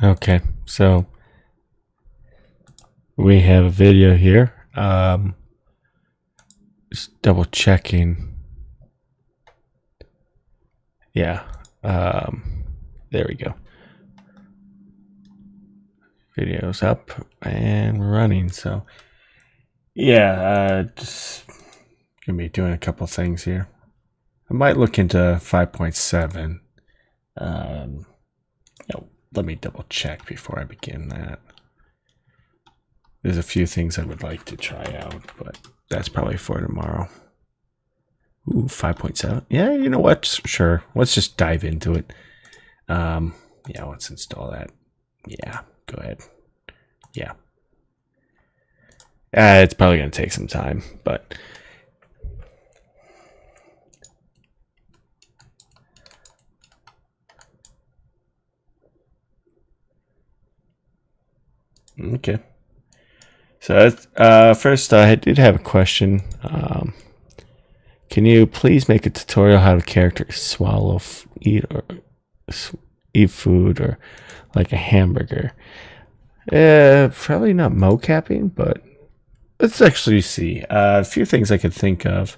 Okay, so we have a video here. Just double checking. Yeah. There we go. Video's up and running. So yeah, just gonna be doing a couple things here. I might look into 5.7. Let me double check before I begin that. There's a few things I would like to try out, but that's probably for tomorrow. Ooh, 5.7. Yeah, you know what? Sure. Let's just dive into it. Yeah, let's install that. Yeah, go ahead. Yeah. It's probably going to take some time, but okay. So first, I did have a question. Can you please make a tutorial how to character swallow, eat food, or like a hamburger? Probably not mocapping, but let's actually see. A few things I could think of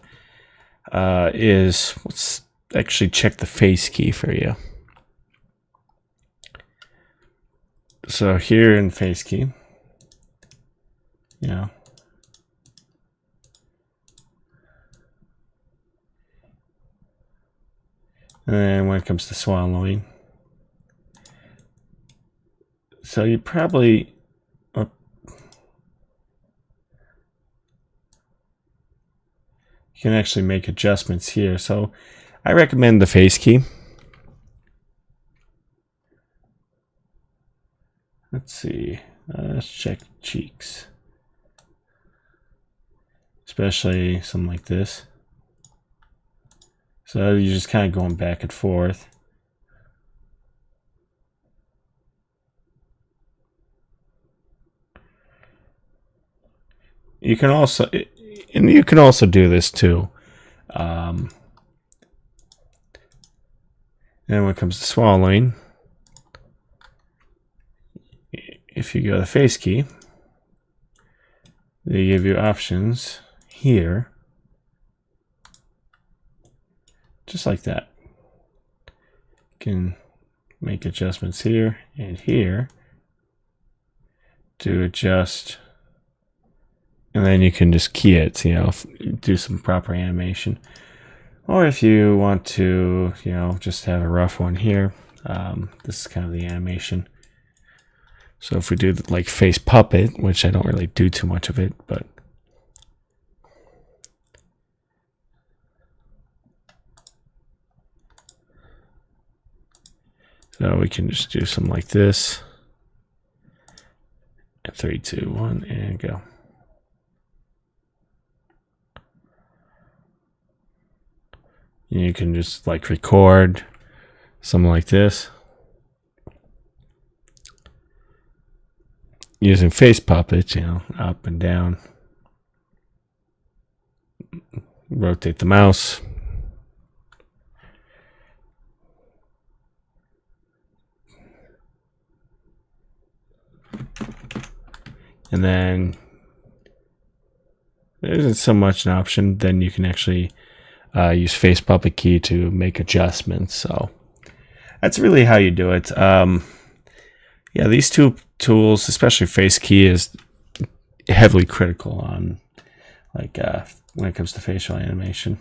is let's actually check the face key for you. So here in face key, you know, and then when it comes to swallowing, so you probably you can actually make adjustments here. So I recommend the face key. Let's see. Let's check cheeks, especially something like this. So you're just kind of going back and forth. You can also, and you can also do this too. And when it comes to swallowing, if you go to the face key, they give you options here, just like that. You can make adjustments here and here to adjust, and then you can just key it, you know, do some proper animation. Or if you want to, you know, just have a rough one here, this is kind of the animation. So if we do like face puppet, which I don't really do too much of it, but so we can just do something like this. 3, 2, 1, and go. You can just like record something like this using face puppets, you know, up and down. Rotate the mouse. And then there isn't so much an option. Then you can actually use face puppet key to make adjustments. So that's really how you do it. Yeah, these two tools, especially face key, is heavily critical on like when it comes to facial animation.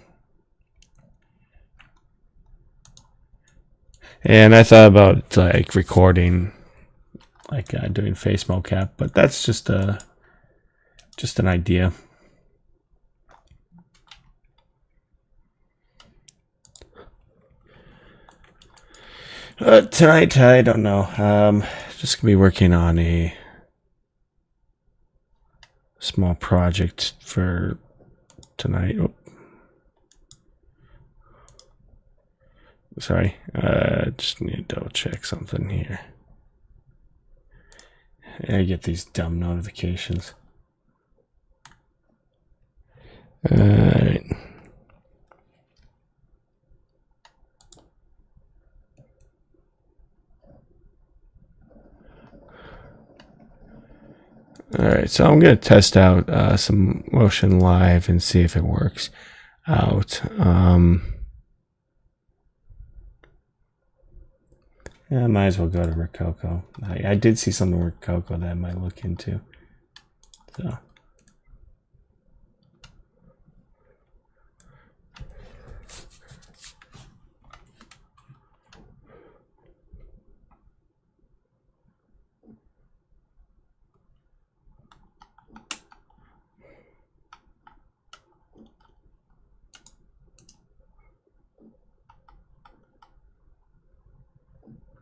And I thought about like recording, like doing face mocap, but that's just an idea. Tonight, I don't know. Just gonna be working on a small project for tonight. Oh. Sorry, just need to double check something here. I get these dumb notifications. Alright. All right, so I'm gonna test out some motion live and see if it works out. Yeah, I might as well go to Rococo. I did see something with Rococo that I might look into. So.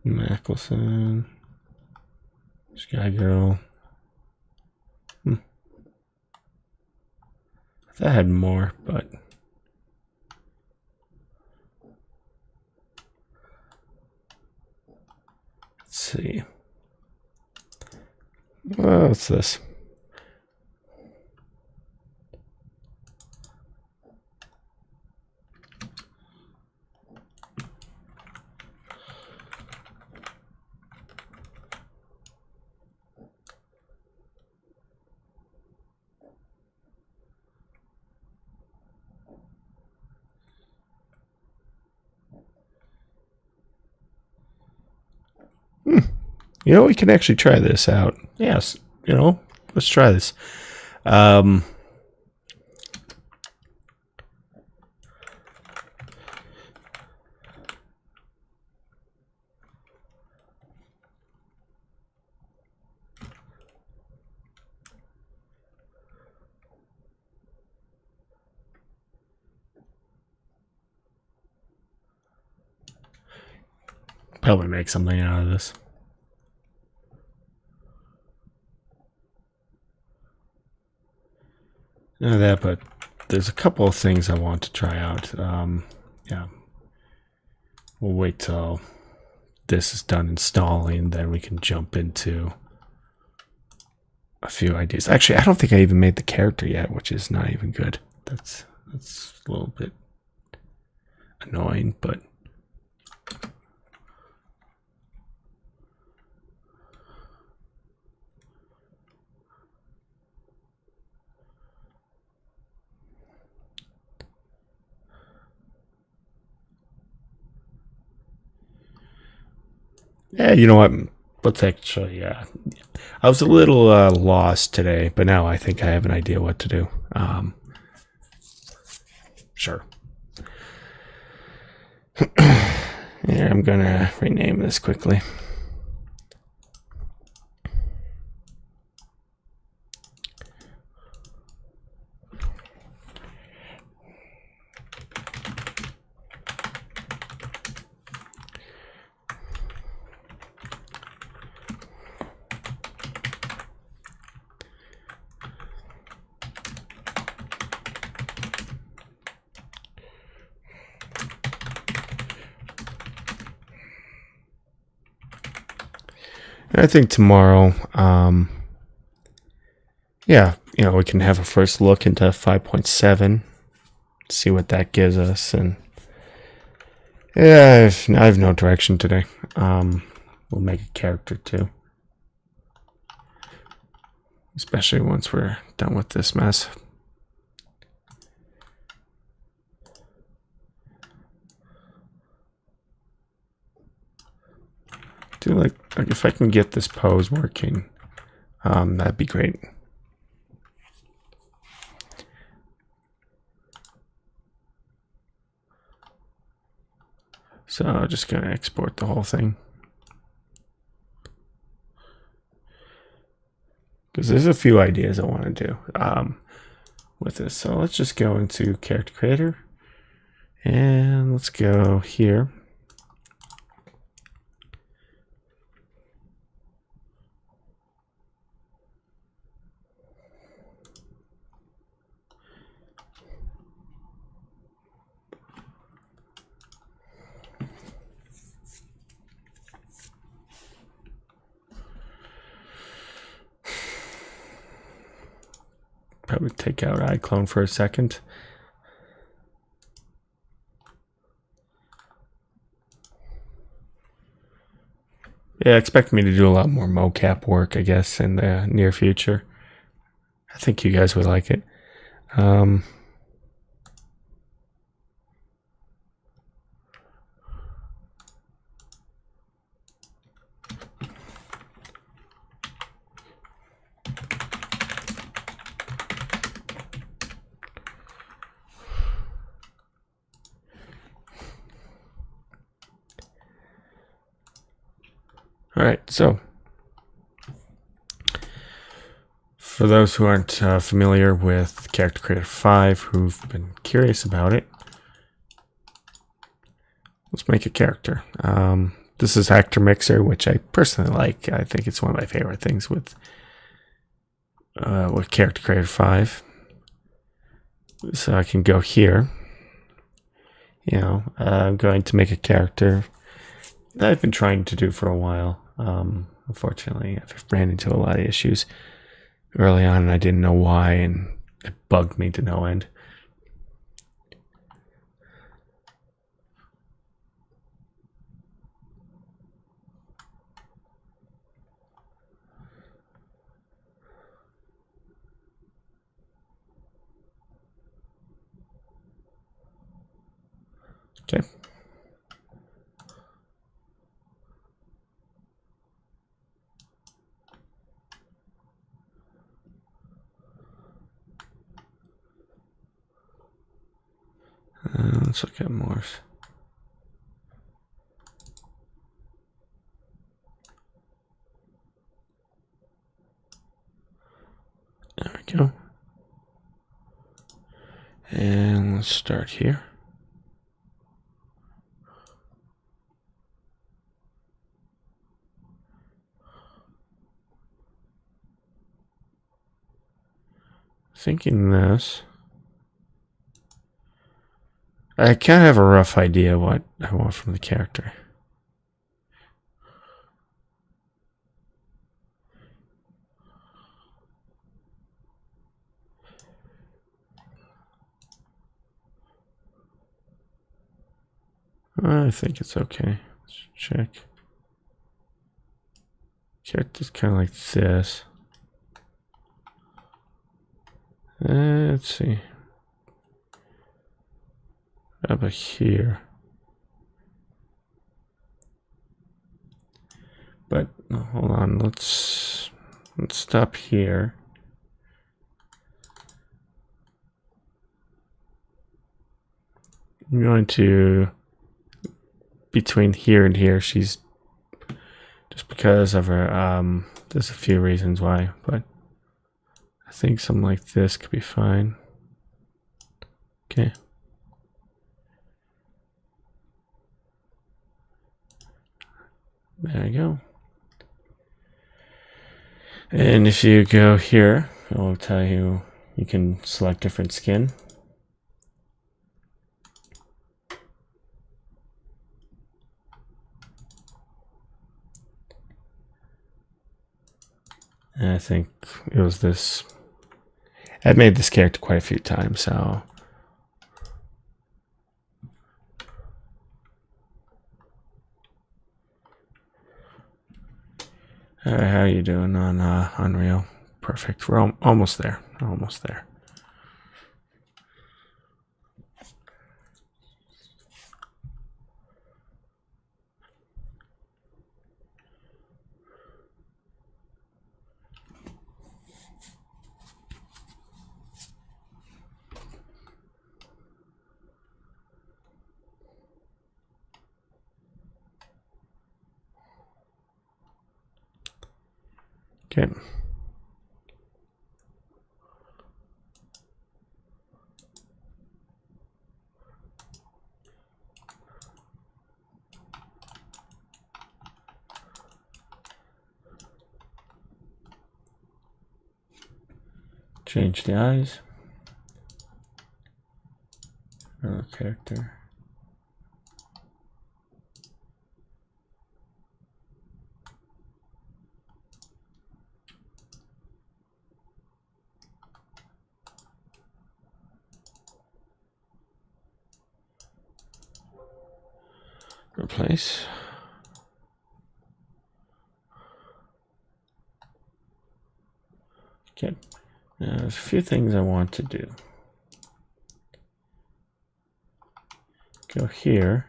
Mackelson, Skygirl. I thought I had more, but let's see. What's this? You know, we can actually try this out. Yes, you know, let's try this. Probably make something out of this. None of that, but there's a couple of things I want to try out. Yeah, we'll wait till this is done installing, then we can jump into a few ideas. Actually, I don't think I even made the character yet, which is not even good. That's a little bit annoying, but yeah, you know what? Let's actually, I was a little lost today, but now I think I have an idea what to do. Sure. Here, I'm gonna rename this quickly. And I think tomorrow, yeah, you know, we can have a first look into 5.7, see what that gives us, and yeah, I have no direction today. We'll make a character too, especially once we're done with this mess. Like if I can get this pose working, that'd be great. So I'm just gonna export the whole thing because there's a few ideas I want to do with this. So let's just go into character creator and let's go here. Probably take out iClone for a second. Yeah, expect me to do a lot more mocap work, I guess, in the near future. I think you guys would like it. All right, so for those who aren't familiar with Character Creator 5, who've been curious about it, let's make a character. This is Actor Mixer, which I personally like. I think it's one of my favorite things with Character Creator 5. So I can go here. You know, I'm going to make a character that I've been trying to do for a while. Unfortunately, I've ran into a lot of issues early on, and I didn't know why, and it bugged me to no end. Okay. Let's look at Morse. There we go. And let's start here. Thinking this. I kind of have a rough idea what I want from the character. I think it's okay. Let's check. Character's kind of like this. Let's see. How about here? But no, hold on. Let's stop here. I'm going to between here and here. She's just because of her. There's a few reasons why, but I think something like this could be fine. Okay. There you go. And if you go here, it will tell you you can select different skin. And I think it was this. I've made this character quite a few times, so. All right, how are you doing on Unreal? Perfect. We're almost there. Almost there. Okay. Change the eyes. Another character. Replace. Okay. Now, there's a few things I want to do. Go here.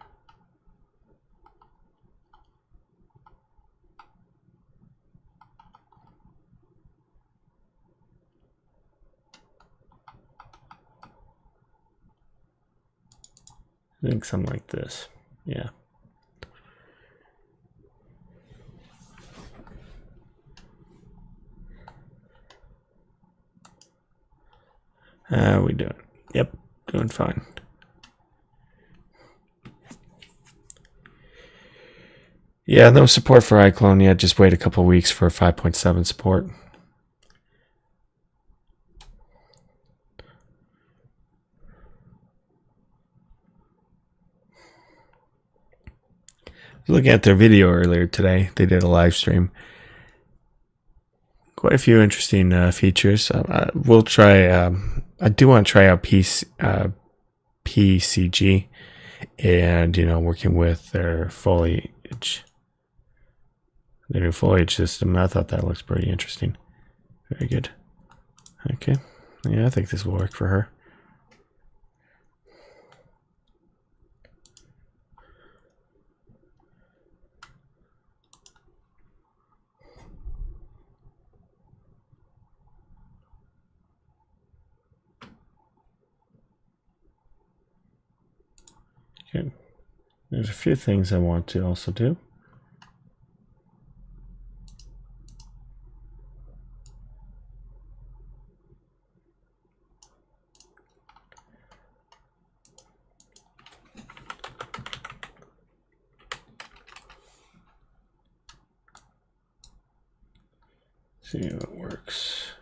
I think something like this. Yeah. How we doing? Yep, doing fine. Yeah, no support for iClone yet. Just wait a couple weeks for 5.7 support. Looking at their video earlier today, they did a live stream. Quite a few interesting features. We'll try. I do want to try out PCG, and working with their foliage, their new foliage system. I thought that looks pretty interesting. Very good. Okay, yeah, I think this will work for her. Okay. There's a few things I want to also do. See how it works.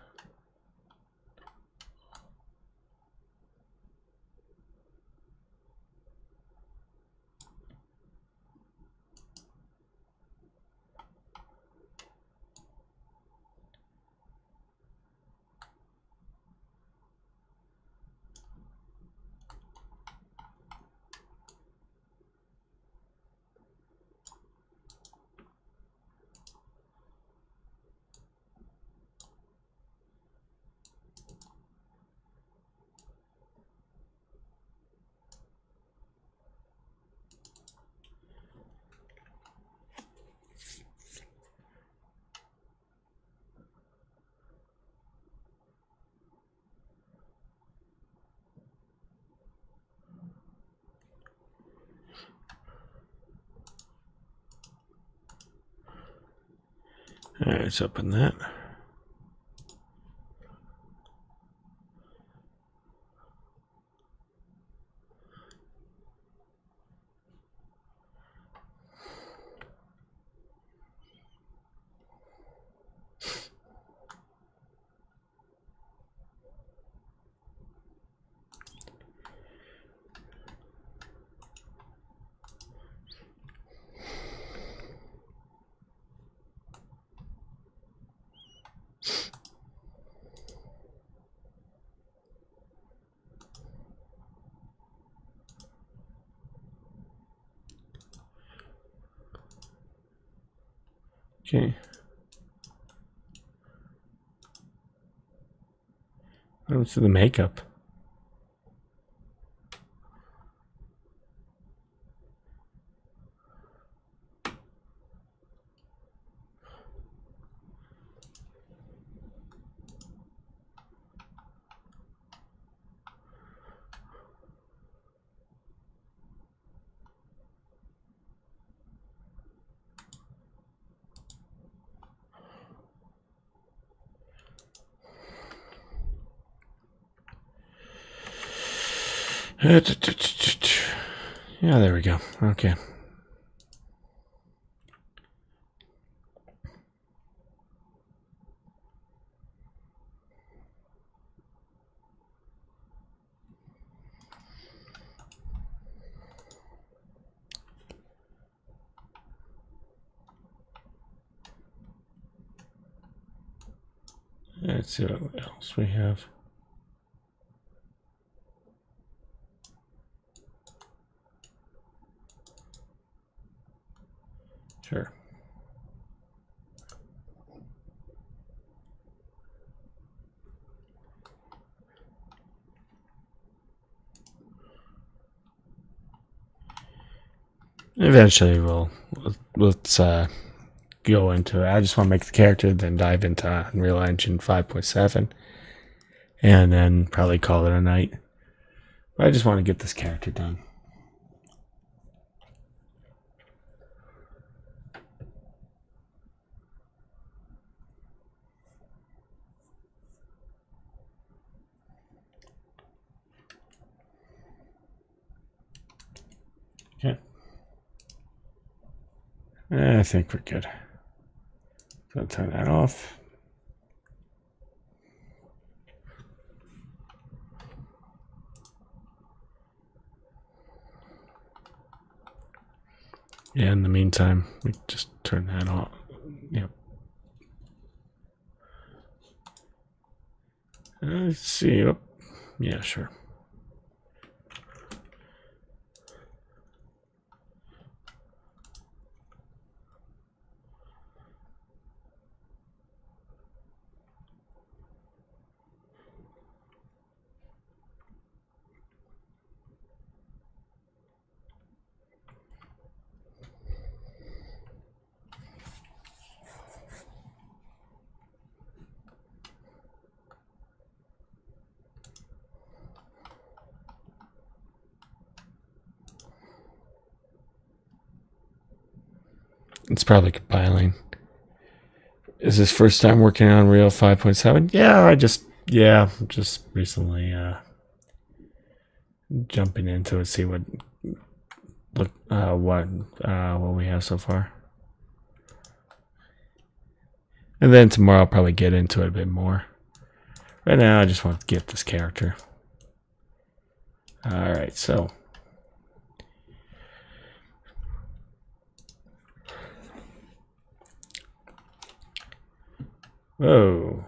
All right, let's open that. Okay. What's the makeup? Yeah, there we go. Okay. Let's see what else we have. Sure. Eventually, let's go into it. I just want to make the character, then dive into Unreal Engine 5.7, and then probably call it a night. But I just want to get this character done. Okay. I think we're good. So I'll turn that off. Yeah, in the meantime, we just turn that off. Yep. Let's see. Oh, yeah, sure. It's probably compiling. Is this first time working on Unreal 5.7? Yeah, just recently jumping into it, see what we have so far. And then tomorrow I'll probably get into it a bit more. Right now I just want to get this character. Alright, so whoa.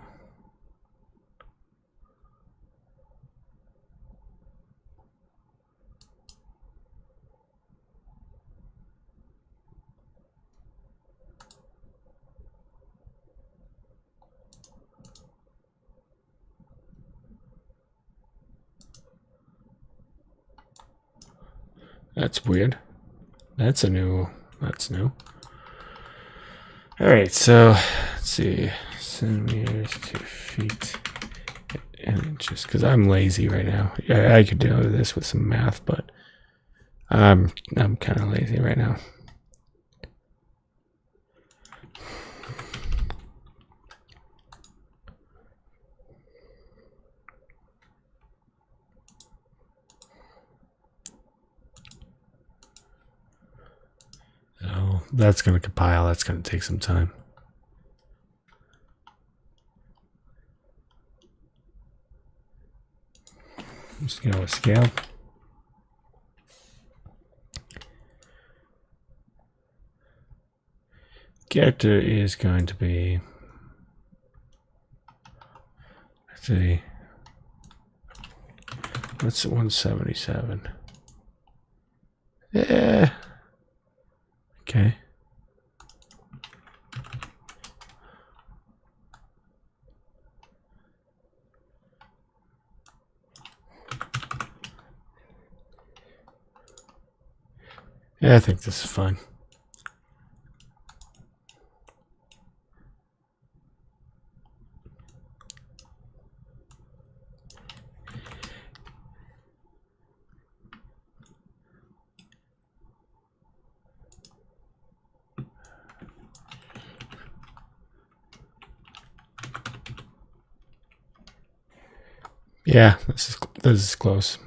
That's weird. That's new. Alright, so let's see. Centimeters to feet and inches. Because I'm lazy right now. Yeah, I could do this with some math, but I'm kind of lazy right now. So that's going to compile. That's going to take some time. I'm just going to scale. Character is going to be, let's see, what's 177? Yeah. Okay. Yeah, I think this is fine. Yeah, this is close.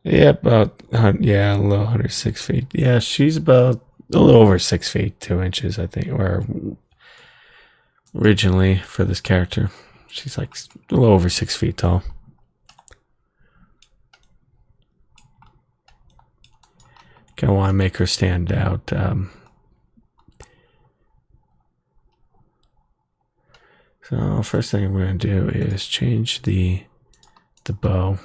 Yeah, about a little 106 feet. Yeah, she's about a little over 6 feet 2 inches, I think, or originally for this character. She's like a little over 6 feet tall. Kind of want to make her stand out. So first thing we're going to do is change the bow.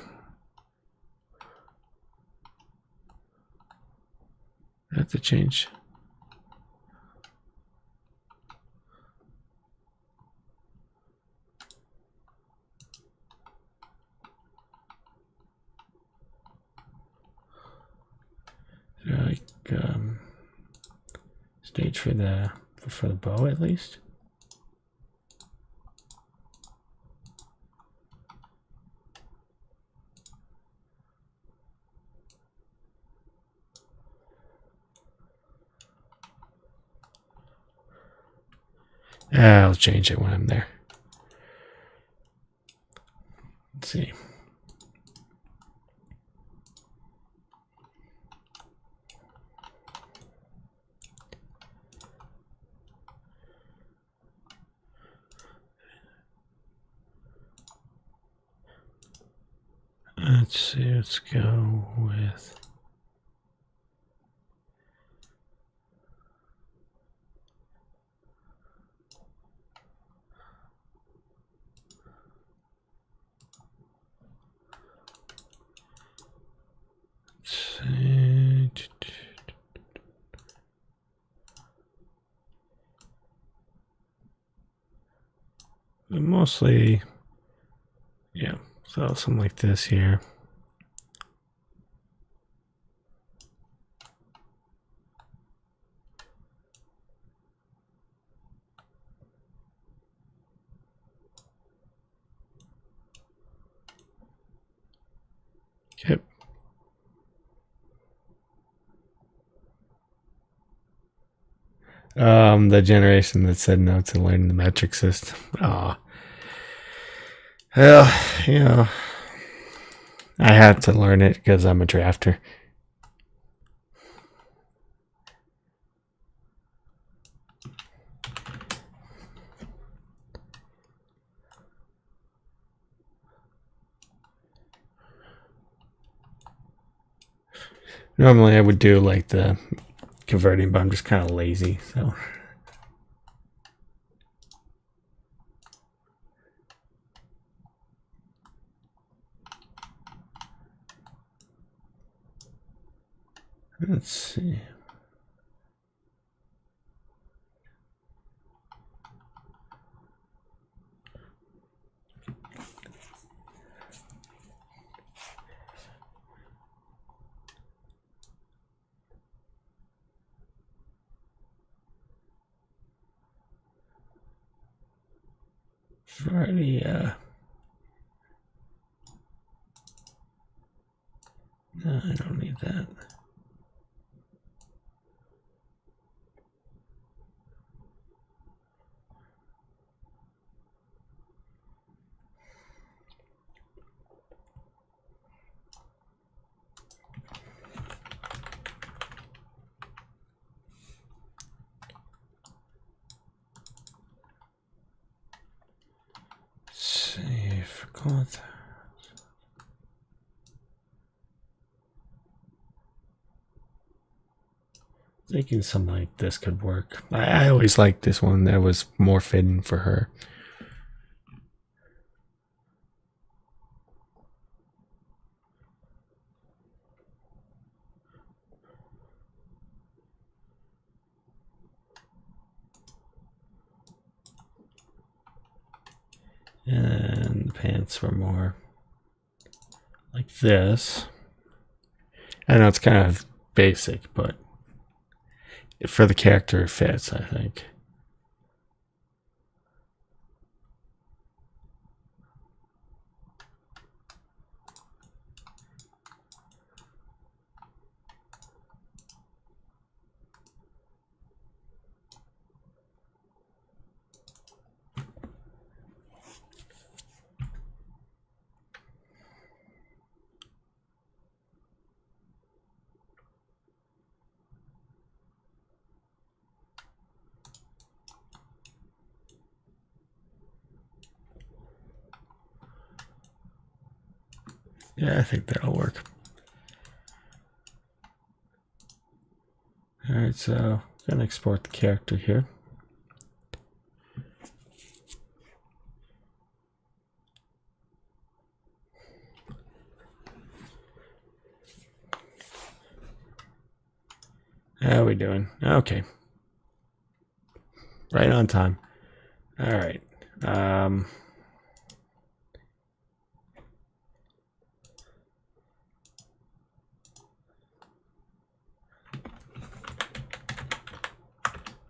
have to change. Like stage for the bow at least. I'll change it when I'm there. Let's see. Let's go with mostly, yeah, so something like this here. Yep. The generation that said no to learning the metric system. Well, you know, I had to learn it because I'm a drafter. Normally I would do like the converting, but I'm just kind of lazy, so. Let's see. Already, no, I don't need that. Save content. Thinking something like this could work. I always liked this one that was more fitting for her. And the pants were more like this. I know it's kind of basic, but for the character it fits, I think. Yeah, I think that'll work. All right, so I'm gonna export the character here. How are we doing? Okay. Right on time. All right. All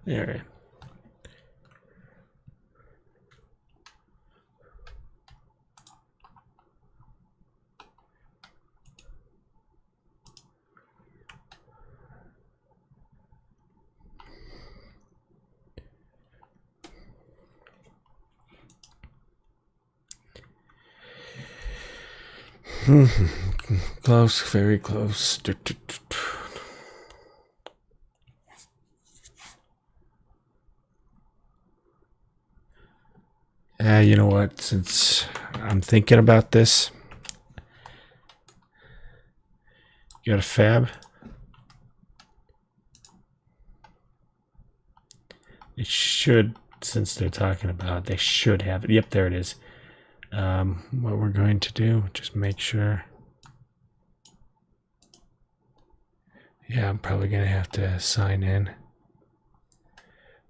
right. Close, very close. You know what? Since I'm thinking about this, you got a fab? It should, since they're talking about it, they should have it. Yep, there it is. What we're going to do, just make sure. Yeah, I'm probably going to have to sign in.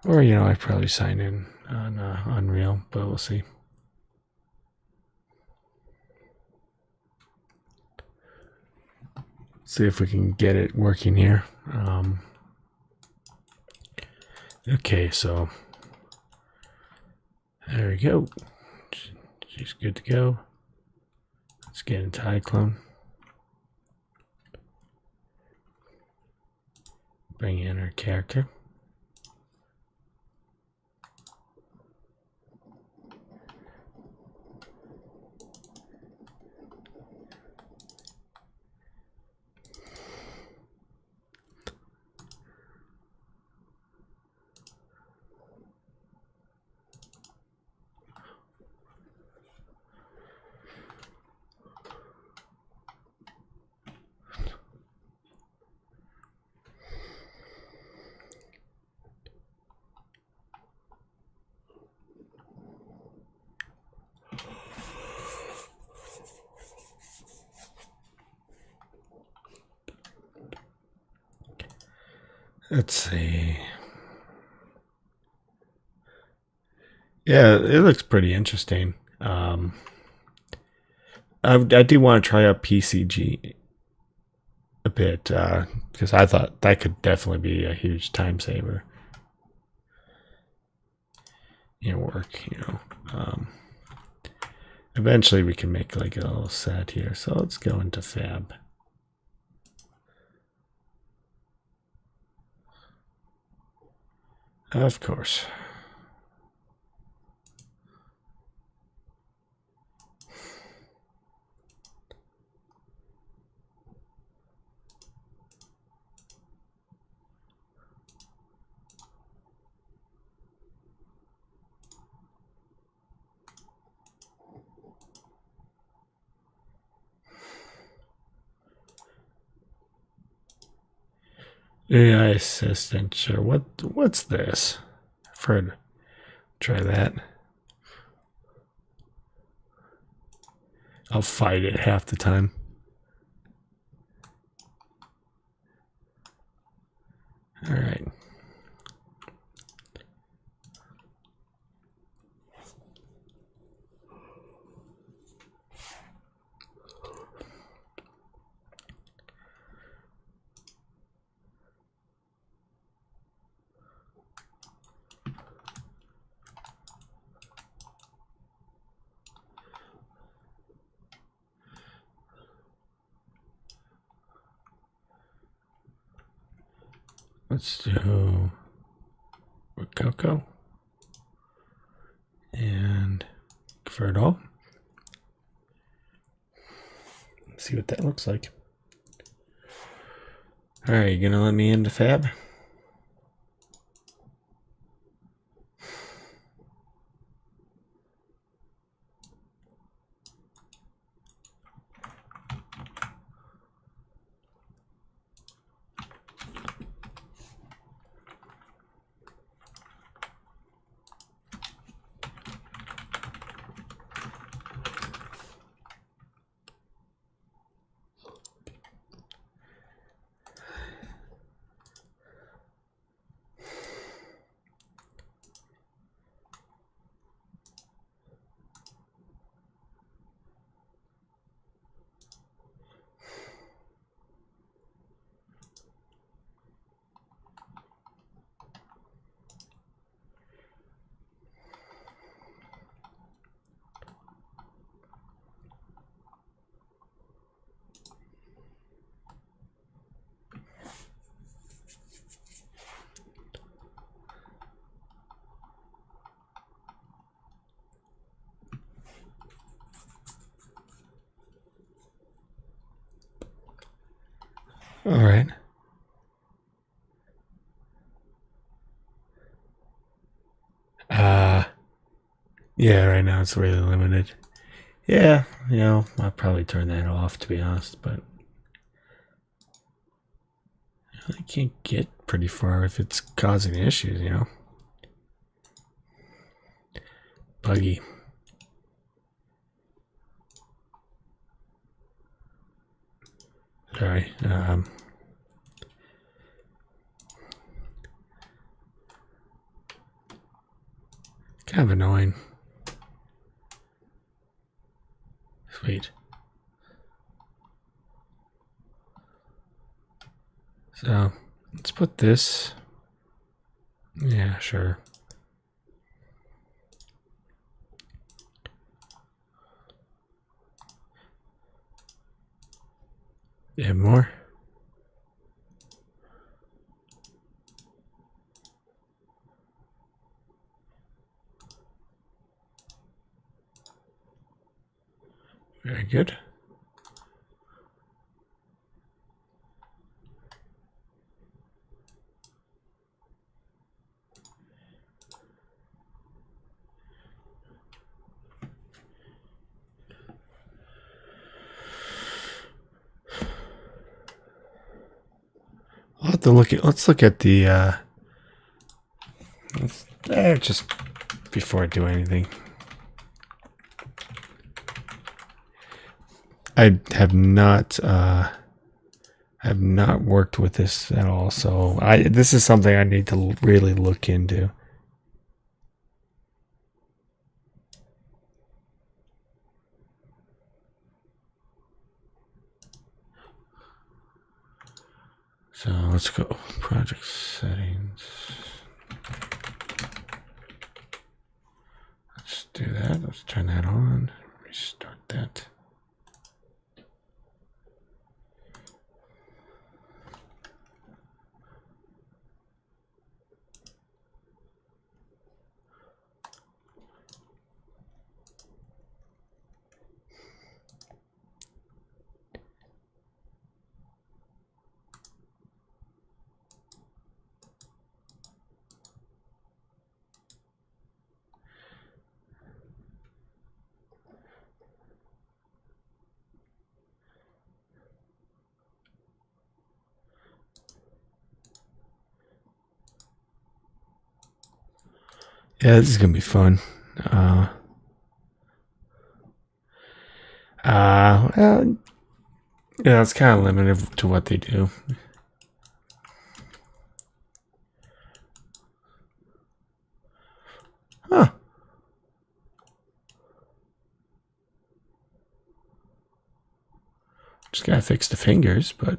Or, you know, I probably sign in on Unreal, but we'll see. See if we can get it working here. Okay, so there we go. She's good to go. Let's get into iClone. Bring in our character. Let's see. Yeah, it looks pretty interesting. I do want to try out PCG a bit because I thought that could definitely be a huge time saver. Work. Eventually we can make like a little set here. So let's go into Fab. Of course. AI assistant, sure. What's this? I've heard. Try that. I'll fight it half the time. All right. Let's do Rococo and convert all. Let's see what that looks like. All right, you gonna let me into Fab? All right. Yeah, right now it's really limited. Yeah, I'll probably turn that off, to be honest, but I can't get pretty far if it's causing issues, Buggy. Sorry. Kind of annoying. Sweet. So let's put this. Yeah, sure. Yeah, more. Very good. I'll have to let's look at the, just before I do anything. I have not worked with this at all, so this is something I need to really look into. So let's go project settings. Let's do that. Let's turn that on. Restart that. Yeah, this is gonna be fun. Well, yeah, it's kind of limited to what they do. Huh. Just gotta fix the fingers, but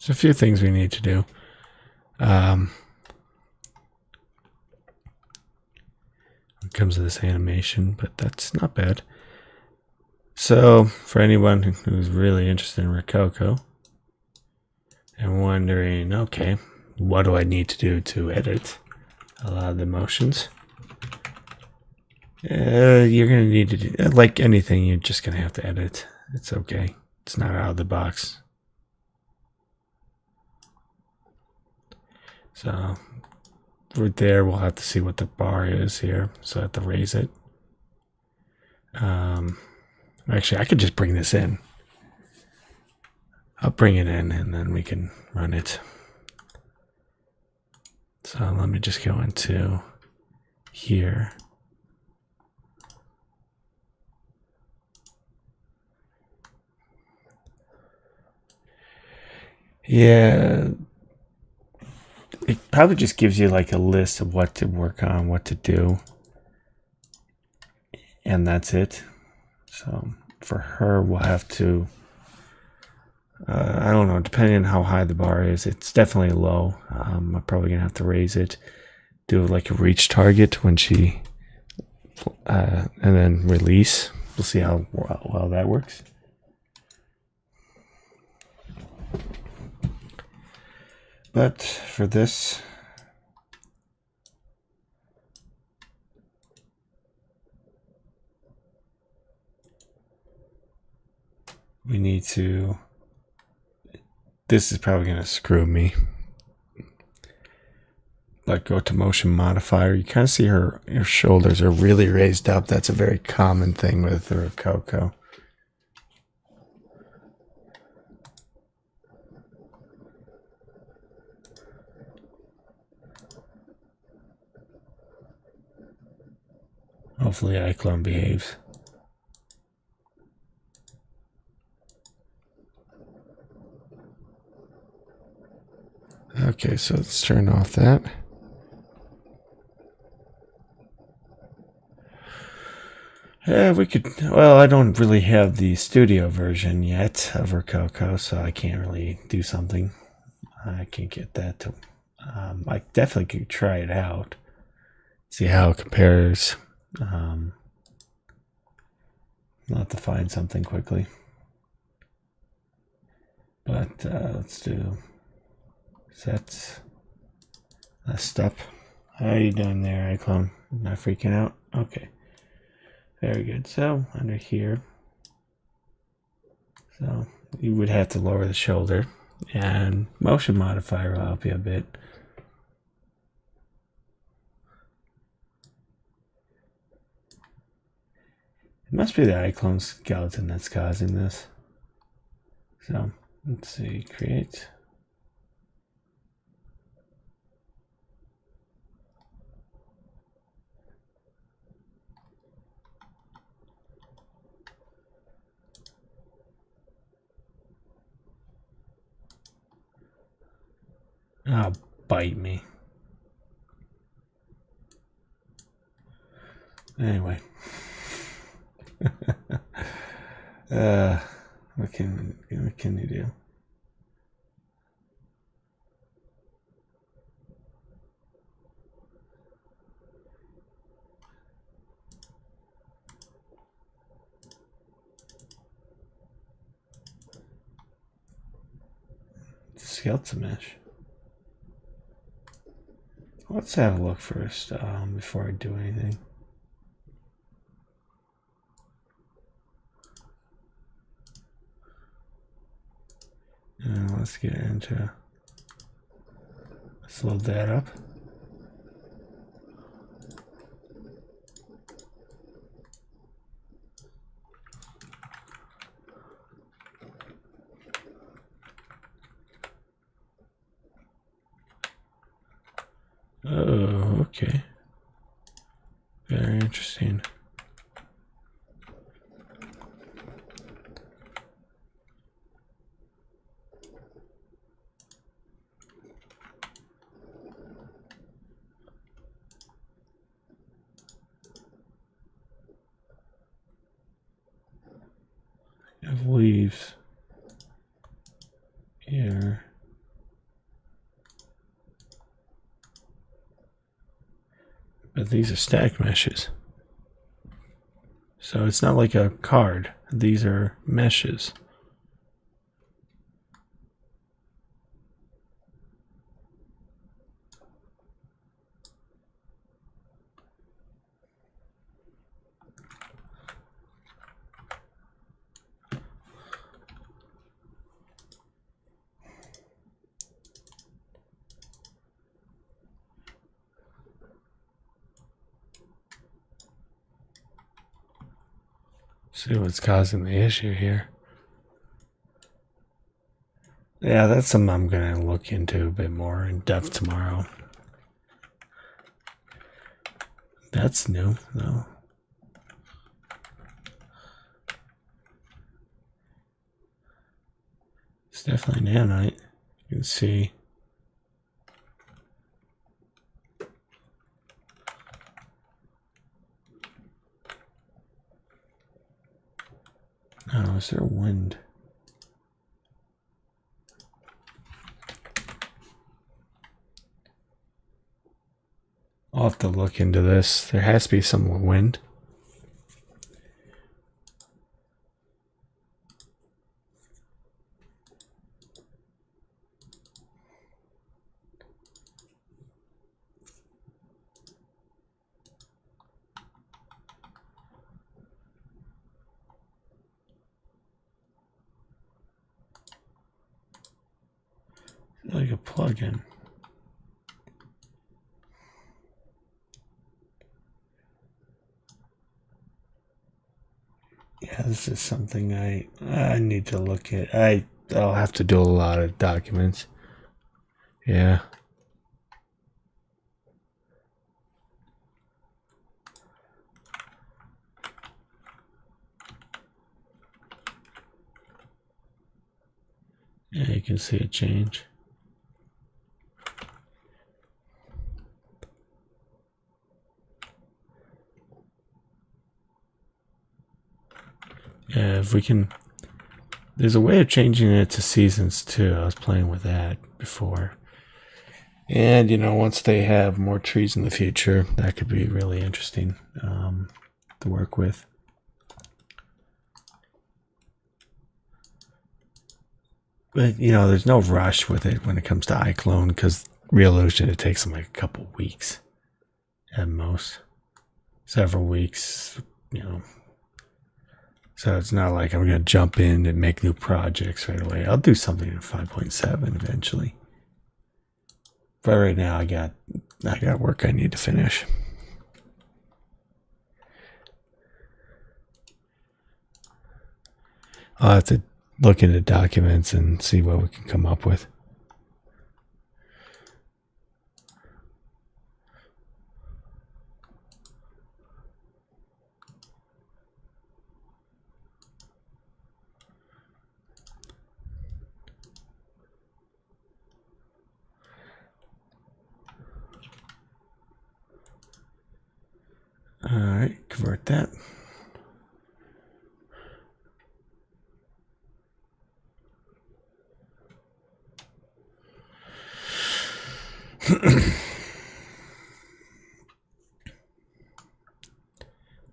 there's a few things we need to do. When it comes to this animation, but that's not bad. So, for anyone who's really interested in Rococo and wondering, okay, what do I need to do to edit a lot of the motions? You're going to need to do, like anything, you're just going to have to edit. It's okay. It's not out of the box. So, right there, we'll have to see what the bar is here. So I have to raise it. Actually, I could just bring this in. I'll bring it in and then we can run it. So let me just go into here. Yeah. It probably just gives you like a list of what to work on, what to do. And that's it. So for her, we'll have to, I don't know, depending on how high the bar is, it's definitely low. I'm probably going to have to raise it, do like a reach target when she, and then release. We'll see how well that works. But for this, we need to, this is probably going to screw me. But go to motion modifier. You kind of see her shoulders are really raised up. That's a very common thing with the Rococo. Hopefully iClone behaves. Okay, so let's turn off that. Yeah, we could, well, I don't really have the studio version yet of Rococo, so I can't really do something. I can't get that to, I definitely could try it out. See how it compares. I'll have to find something quickly. But let's do sets. Last step. How are you doing there, iClone? Not freaking out? Okay. Very good. So under here, so you would have to lower the shoulder, and motion modifier will help you a bit. It must be the iClone skeleton that's causing this. So let's see, create. Oh, bite me. Anyway. What can you do? Skeleton mesh. Let's have a look first before I do anything. Let's get into, let's load that up. Oh, okay. Very interesting. I have leaves here. But these are stack meshes. So it's not like a card. These are meshes. See what's causing the issue here. Yeah, that's something I'm going to look into a bit more in depth tomorrow. That's new, though. It's definitely nanite. You can see. Oh, is there wind? I'll have to look into this. There has to be some wind. like a plugin. Yeah, this is something I need to look at. I'll have to do a lot of documents. Yeah. Yeah, you can see it change. Yeah, if we can, there's a way of changing it to seasons too. I was playing with that before. And, you know, once they have more trees in the future, that could be really interesting to work with. But, you know, there's no rush with it when it comes to iClone, because Revolution, it takes them like a couple weeks at most. Several weeks, you know. So it's not like I'm going to jump in and make new projects right away. I'll do something in 5.7 eventually. But right now I got work I need to finish. I'll have to look into documents and see what we can come up with. All right, convert that.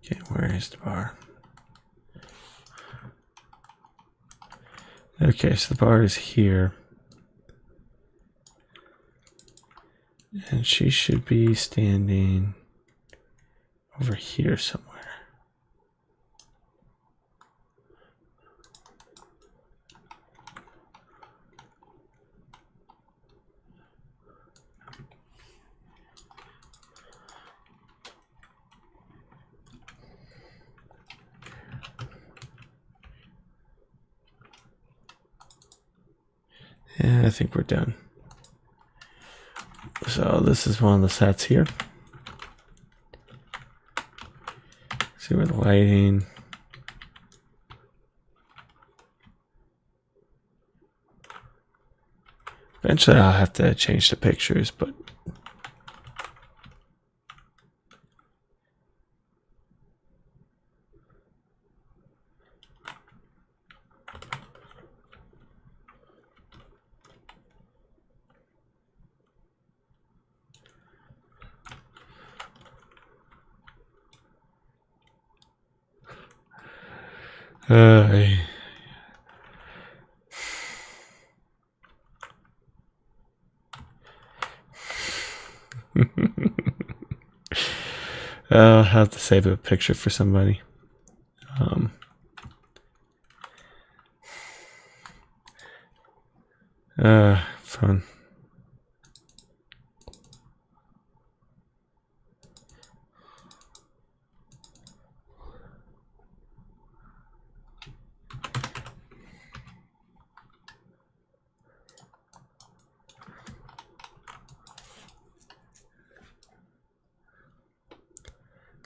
Okay, where is the bar? Okay, so the bar is here. And she should be standing over here somewhere. And I think we're done. So this is one of the sets here. See where the lighting. Eventually I'll have to change the pictures, but I'll have to save a picture for somebody. Fun.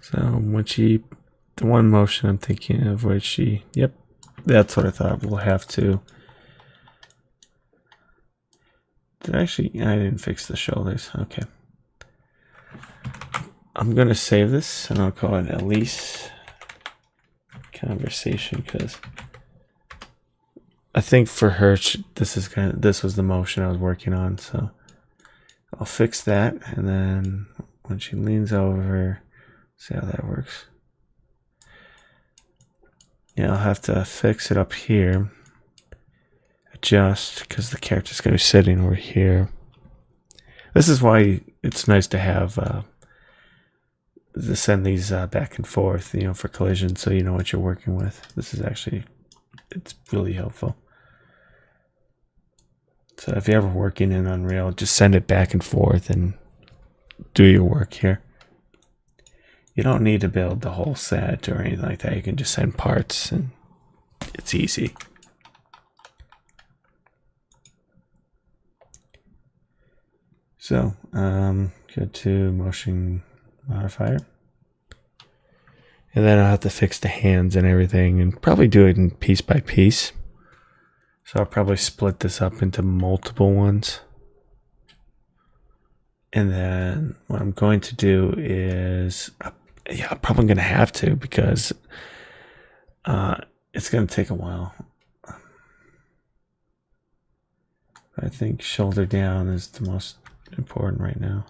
So when she, the one motion I'm thinking of where she, yep, that's what I thought. We'll have to. Actually, I didn't fix the shoulders. Okay. I'm going to save this and I'll call it Elise conversation, because I think for her, this was the motion I was working on. So I'll fix that. And then when she leans over, see how that works. Yeah, I'll have to fix it up here. Adjust, because the character's going to be sitting over here. This is why it's nice to have to send these back and forth, you know, for collision, so you know what you're working with. This is actually, it's really helpful. So if you're ever working in Unreal, just send it back and forth and do your work here. You don't need to build the whole set or anything like that. You can just send parts and it's easy. So, go to motion modifier. And then I'll have to fix the hands and everything and probably do it in piece by piece. So I'll probably split this up into multiple ones. And then what I'm going to do is, yeah, I'm probably going to have to because it's going to take a while. I think shoulder down is the most important right now.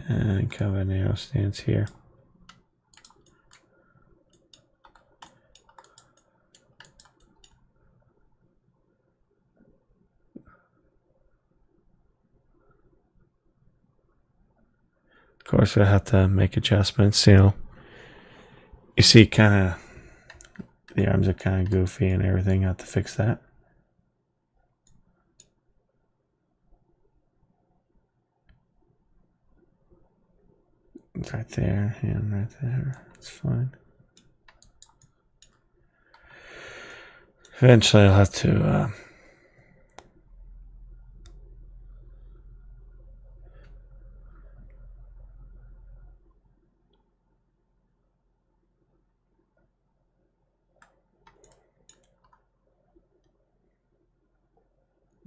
And cover an arrow stance here. Of course, I have to make adjustments. You see, kind of the arms are kind of goofy and everything. I have to fix that. It's right there, and right there. It's fine. Eventually, I'll have to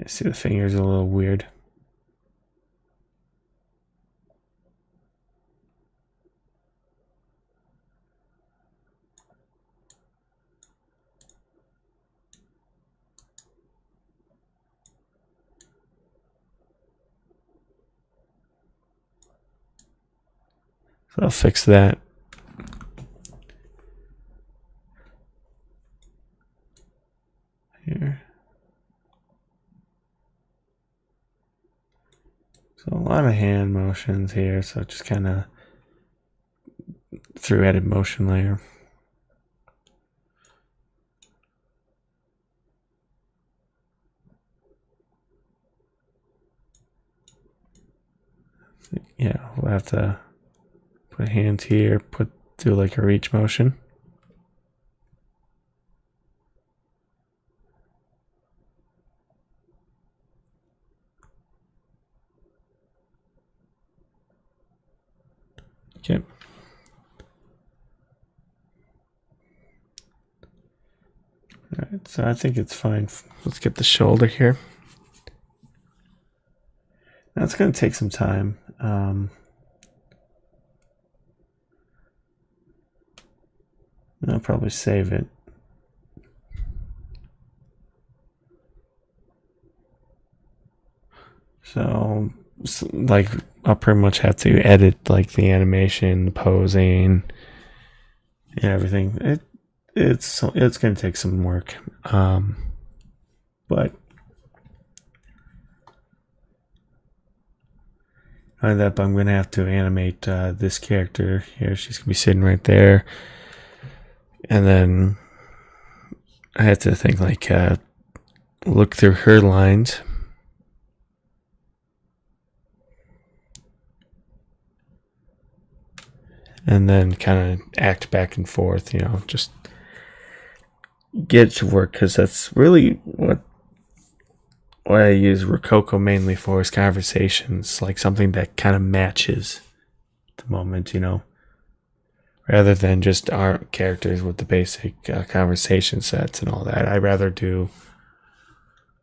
see the fingers are a little weird. So I'll fix that. Here. So a lot of hand motions here, so just kind of through edit motion layer. Yeah, we'll have to put hands here, do like a reach motion. Okay. All right, so I think it's fine. Let's get the shoulder here. Now it's going to take some time. I'll probably save it. So, like, I'll pretty much have to edit like the animation, the posing, and everything. It's going to take some work, but I'm going to have to animate this character here. She's going to be sitting right there. And then I had to think like look through her lines. And then kind of act back and forth, just get it to work, because that's really what I use Rococo mainly for, is conversations, like something that kind of matches the moment, rather than just our characters with the basic conversation sets and all that. I'd rather do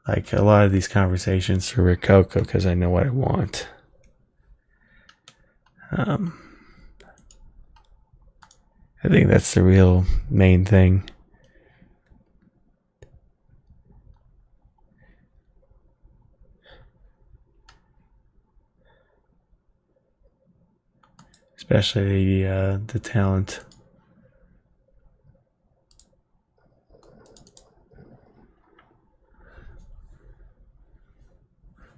like a lot of these conversations through Rococo because I know what I want. I think that's the real main thing. Especially the talent.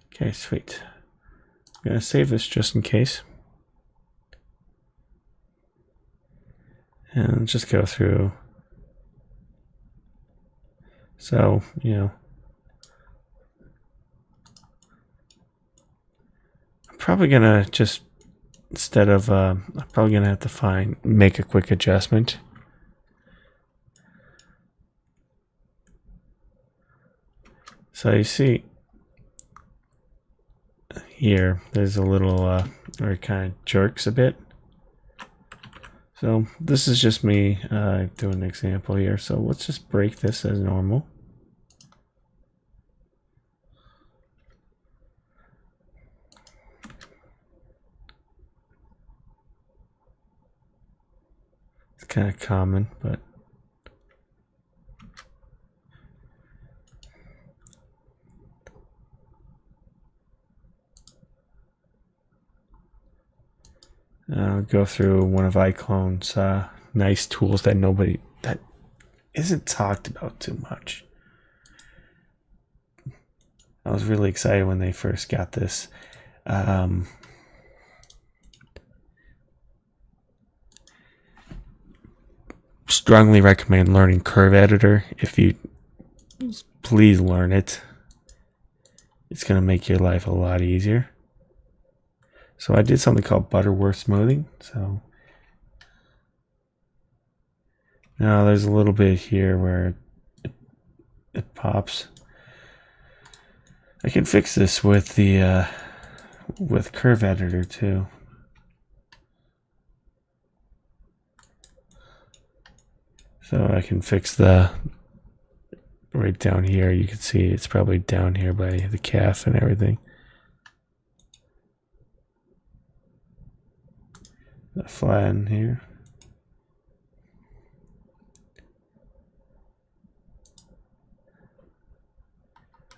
Okay, sweet. I'm going to save this just in case. And just go through So, you know, I'm probably gonna just, instead of, I'm probably gonna have to make a quick adjustment. So you see here, there's a little, where it kind of jerks a bit. So this is just me doing an example here. So let's just break this as normal. It's kind of common, but go through one of iClone's nice tools that isn't talked about too much. I was really excited when they first got this. Strongly recommend learning Curve Editor. If you please learn it, it's going to make your life a lot easier. So I did something called Butterworth smoothing. So now there's a little bit here where it pops. I can fix this with the with Curve Editor too. So I can fix the right down here. You can see it's probably down here by the calf and everything. The flatten here.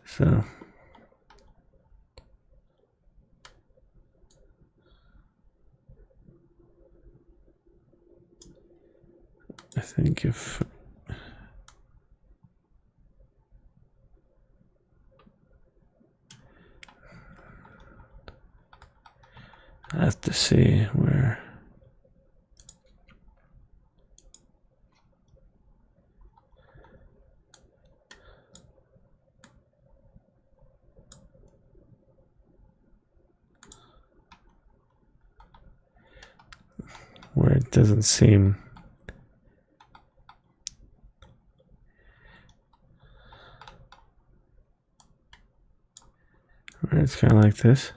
So I think if I have to see where it doesn't seem. It's kind of like this.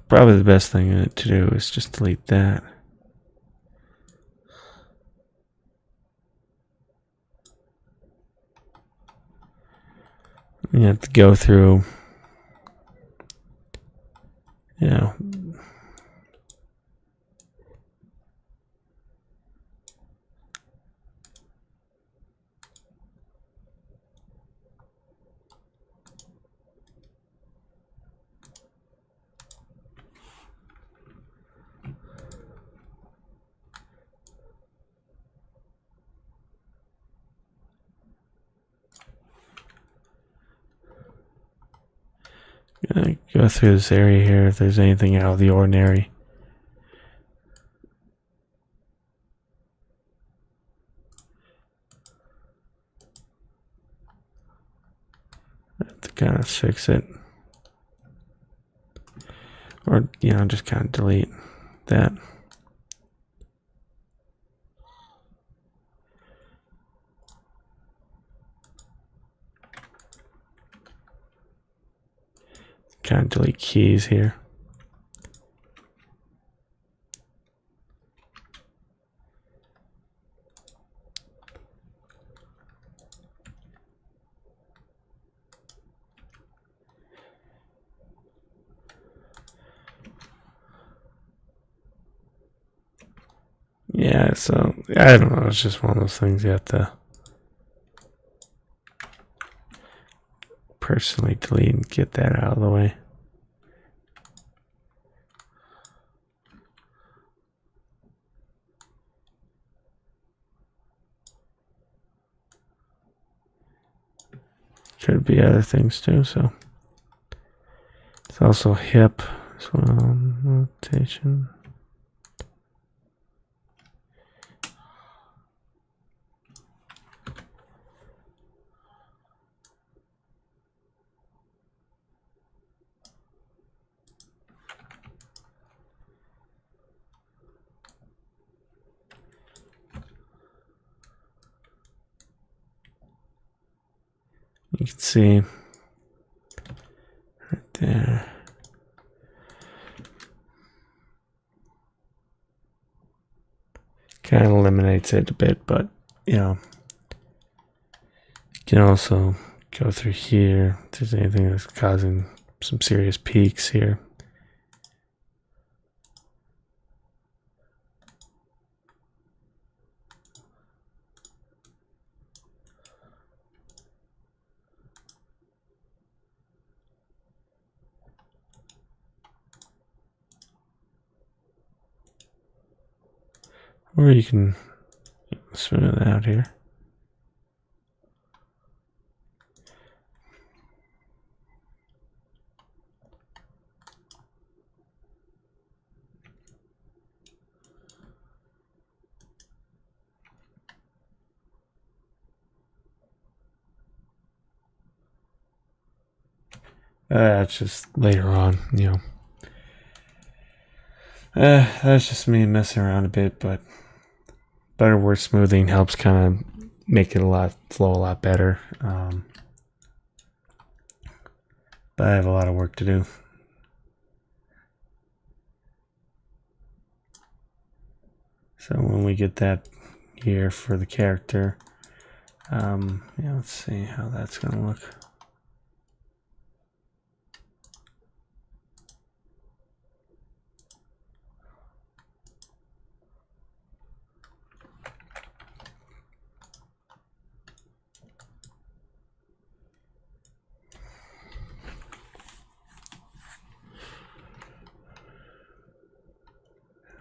Probably the best thing to do is just delete that. You have to go through, you know, go through this area here if there's anything out of the ordinary. I have to kind of fix it. Or, you know, just kind of delete that. Kind of delete keys here. Yeah, so I don't know. It's just one of those things you have to personally delete and get that out of the way. Could be other things too, so it's also hip as well. Rotation. You can see right there. Kind of eliminates it a bit, but you know, you can also go through here if there's anything that's causing some serious peaks here. Or you can smooth it out here. That's just later on, you know. That's just me messing around a bit, but Butterworth smoothing helps kind of make it flow a lot better. But I have a lot of work to do. So when we get that here for the character, yeah, let's see how that's going to look.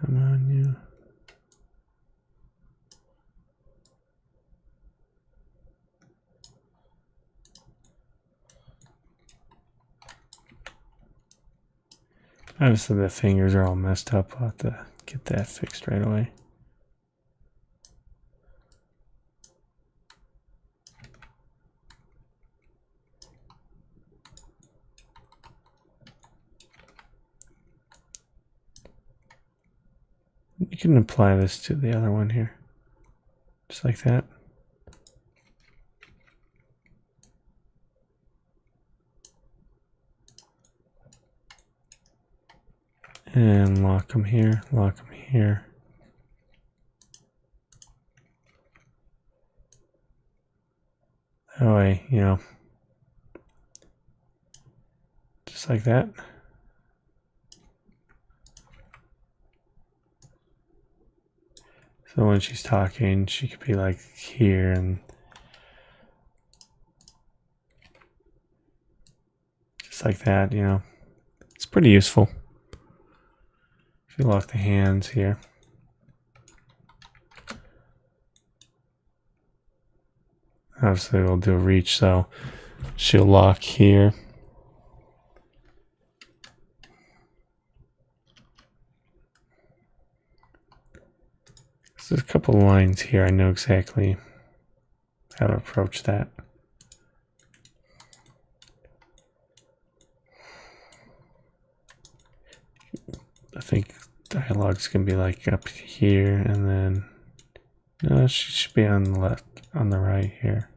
Come on, you. Obviously the fingers are all messed up. I'll have to get that fixed right away. You can apply this to the other one here, just like that. And lock them here, lock them here. That way, you know, just like that. So when she's talking, she could be like here and just like that, you know. It's pretty useful. If you lock the hands here. Obviously we'll do a reach, so she'll lock here. So there's a couple of lines here. I know exactly how to approach that. I think dialogue's gonna be like up here, and then no, she should be on the left, on the right here.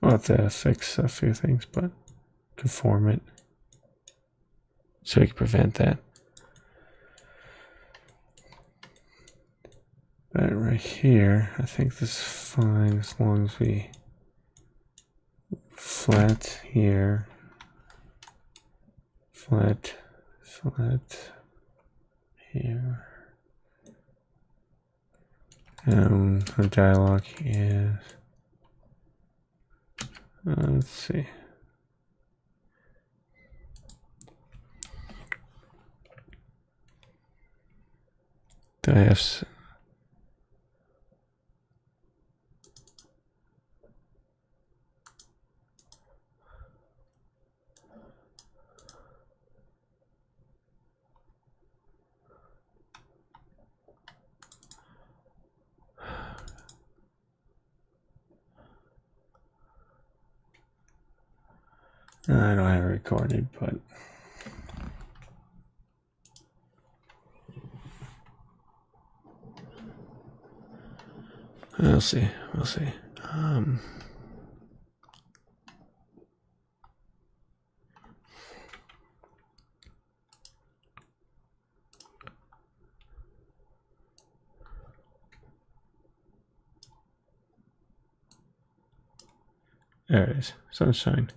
I'll have to fix a few things, but conform it so we can prevent that. But right here, I think this is fine as long as we flat here, flat Select here. The dialogue is, let's see. Do I have? I don't have it recorded, but we'll see. We'll see. There it is. Sunshine.